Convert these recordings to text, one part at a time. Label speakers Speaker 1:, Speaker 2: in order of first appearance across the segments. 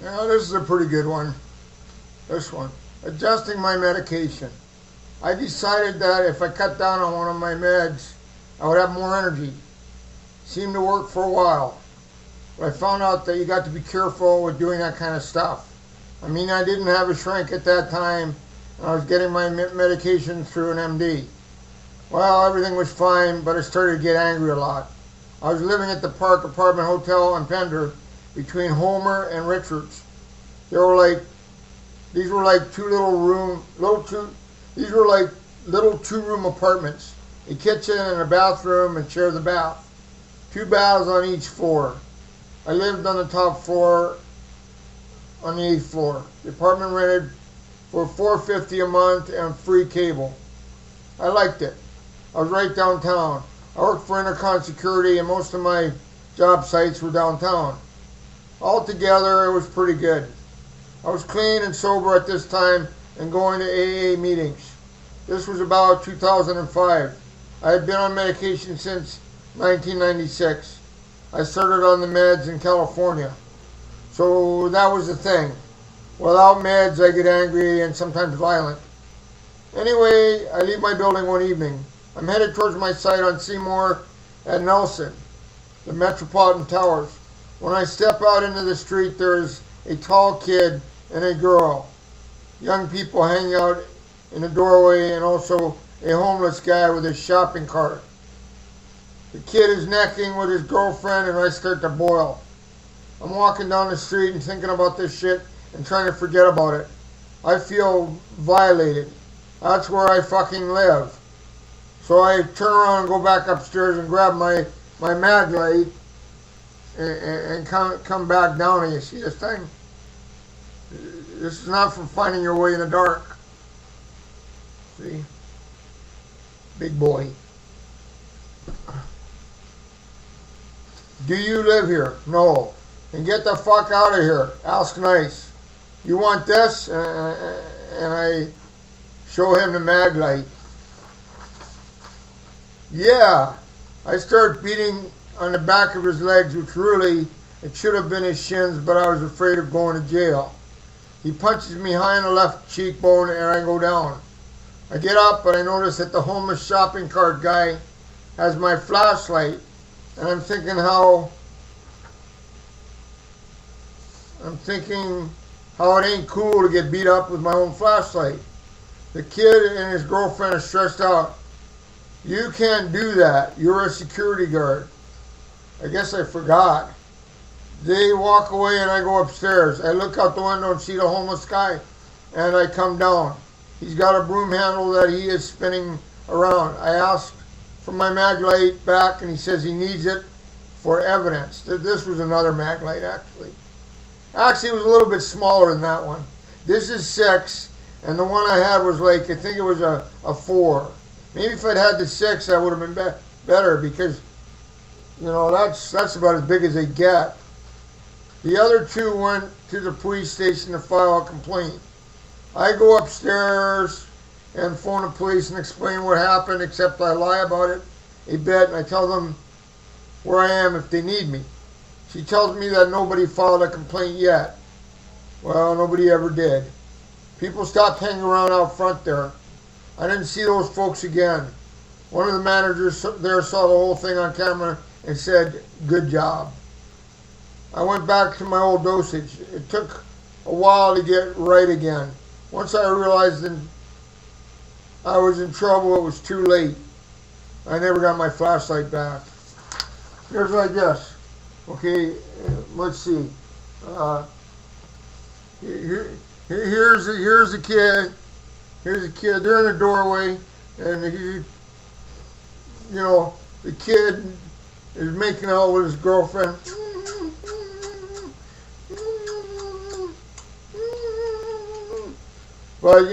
Speaker 1: Now this is a pretty good one. This one. Adjusting my medication. I decided that if I cut down on one of my meds, I would have more energy. Seemed to work for a while. But I found out that you got to be careful with doing that kind of stuff. I mean, I didn't have a shrink at that time, and I was getting my medication through an MD. Well, everything was fine, but I started to get angry a lot. I was living at the Park Apartment Hotel in Pender between Homer and Richards. These were like these were like little two-room apartments. A kitchen and a bathroom and share the bath. 2 baths on each floor. I lived on the top floor, on the 8th floor. The apartment rented for $4.50 a month and free cable. I liked it. I was right downtown. I worked for Intercon Security and most of my job sites were downtown. Altogether, it was pretty good. I was clean and sober at this time and going to AA meetings. This was about 2005. I had been on medication since 1996. I started on the meds in California. So that was the thing. Without meds, I get angry and sometimes violent. Anyway, I leave my building one evening. I'm headed towards my site on Seymour at Nelson, the Metropolitan Towers. When I step out into the street, there's a tall kid and a girl. Young people hang out in the doorway and also a homeless guy with his shopping cart. The kid is necking with his girlfriend and I start to boil. I'm walking down the street and thinking about this shit and trying to forget about it. I feel violated. That's where I fucking live. So I turn around and go back upstairs and grab my mag light and come back down, and you see this thing? This is not for finding your way in the dark. See? Big boy. Do you live here? No. And get the fuck out of here. Ask nice. You want this? And I show him the mag light. Yeah. I start beating on the back of his legs, which really, it should have been his shins, but I was afraid of going to jail. He punches me high in the left cheekbone and I go down. I get up, but I notice that the homeless shopping cart guy has my flashlight, and I'm thinking how it ain't cool to get beat up with my own flashlight. The kid and his girlfriend are stressed out. You can't do that. You're a security guard. I guess I forgot. They walk away and I go upstairs. I look out the window and see the homeless guy, and I come down. He's got a broom handle that he is spinning around. I ask for my mag light back, and he says he needs it for evidence. This was another mag light, actually. Actually, it was a little bit smaller than that one. This is 6, and the one I had was like, I think it was a 4. Maybe if I'd had the 6, that would have been better, because, you know, that's about as big as they get. The other 2 went to the police station to file a complaint. I go upstairs and phone the police and explain what happened, except I lie about it a bit, and I tell them where I am if they need me. She tells me that nobody filed a complaint yet. Well, nobody ever did. People stopped hanging around out front there. I didn't see those folks again. One of the managers there saw the whole thing on camera and said, "Good job." I went back to my old dosage. It took a while to get right again. Once I realized that I was in trouble, it was too late. I never got my flashlight back. Here's like this. Okay, let's see. Here's a kid. Here's a kid. They're in the doorway, and the kid is making out with his girlfriend. But,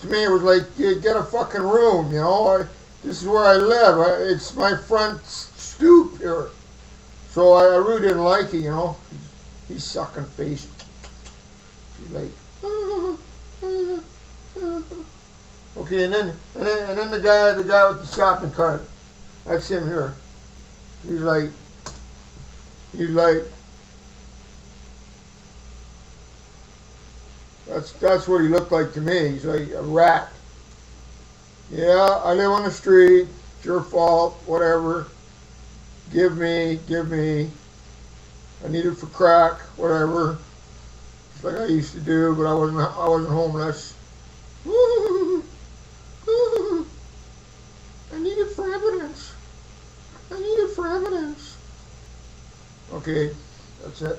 Speaker 1: to me it was like, get a fucking room, this is where I live. It's my front stoop here. So I really didn't like it, He's sucking face. He's like, okay, and then the guy with the shopping cart, that's him here. He's like, That's what he looked like to me. He's like a rat. Yeah, I live on the street. It's your fault. Whatever. Give me. I need it for crack. Whatever. Just like I used to do, but I wasn't homeless. I need it for evidence. I need it for evidence. Okay, that's it.